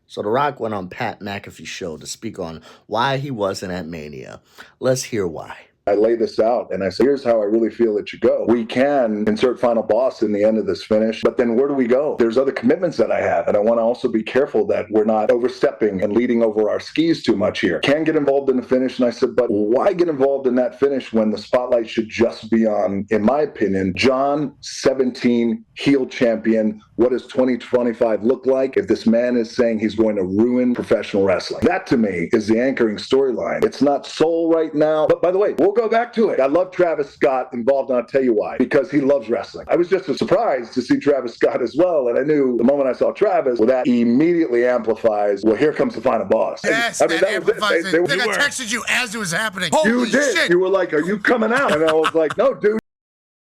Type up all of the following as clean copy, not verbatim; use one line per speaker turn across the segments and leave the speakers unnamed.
So The Rock went on Pat McAfee's show to speak on why he wasn't at Mania. Let's hear why.
I lay this out and I say, here's how I really feel it should go. We can insert final boss in the end of this finish, but then where do we go? There's other commitments that I have, and I want to also be careful that we're not overstepping and leading over our skis too much here. Can get involved in the finish, and I said, but why get involved in that finish when the spotlight should just be on, in my opinion, John 17, heel champion. What does 2025 look like if this man is saying he's going to ruin professional wrestling? That to me is the anchoring storyline. It's not soul right now, but by the way, we'll go back to it. I love Travis Scott involved, and I'll tell you why. Because he loves wrestling. I was just surprised to see Travis Scott as well, and I knew the moment I saw Travis, well, that immediately amplifies, well, here comes the final boss.
Yes, I mean, that amplifies it. I think I texted you as it was happening. Holy
you did.
Shit.
You were like, are you coming out? And I was like, no, dude.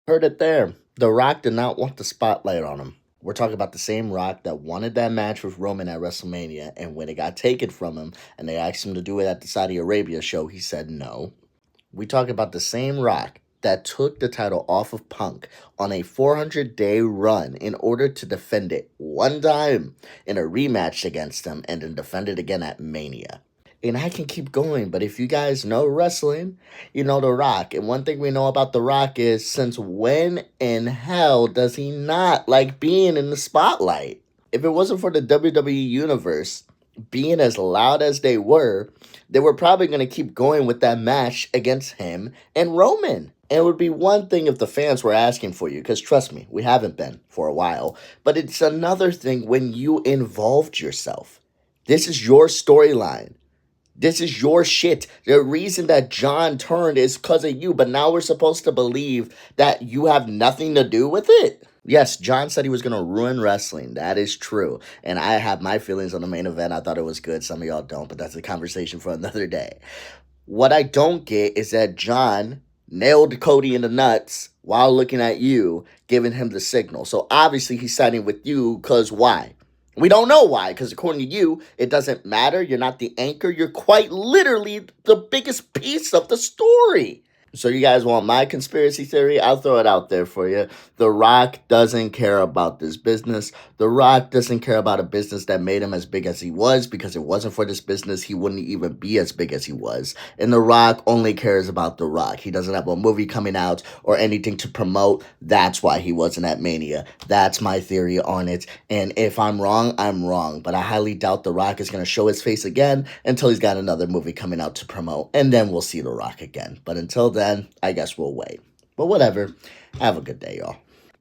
Heard it there. The Rock did not want the spotlight on him. We're talking about the same Rock that wanted that match with Roman at WrestleMania, and when it got taken from him and they asked him to do it at the Saudi Arabia show, he said no. We talk about the same Rock that took the title off of Punk on a 400-day run in order to defend it one time in a rematch against him and then defend it again at Mania. And I can keep going, but if you guys know wrestling, you know The Rock. And one thing we know about The Rock is, since when in hell does he not like being in the spotlight? If it wasn't for the WWE Universe being as loud as they were probably going to keep going with that match against him and Roman. And it would be one thing if the fans were asking for you, because trust me, we haven't been for a while. But it's another thing when you involved yourself. This is your storyline. This is your shit. The reason that John turned is because of you, but now we're supposed to believe that you have nothing to do with it? Yes, John said he was going to ruin wrestling. That is true. And I have my feelings on the main event. I thought it was good. Some of y'all don't, but that's a conversation for another day. What I don't get is that John nailed Cody in the nuts while looking at you, giving him the signal. So obviously he's siding with you, because why? We don't know why, because according to you, it doesn't matter. You're not the anchor. You're quite literally the biggest piece of the story. So you guys want my conspiracy theory? I'll throw it out there for you. The Rock doesn't care about this business. The Rock doesn't care about a business that made him as big as he was, because if it wasn't for this business, he wouldn't even be as big as he was. And The Rock only cares about The Rock. He doesn't have a movie coming out or anything to promote. That's why he wasn't at Mania. That's my theory on it. And if I'm wrong, I'm wrong. But I highly doubt The Rock is going to show his face again until he's got another movie coming out to promote. And then we'll see The Rock again. But until then, I guess we'll wait. But whatever. Have a good day, y'all.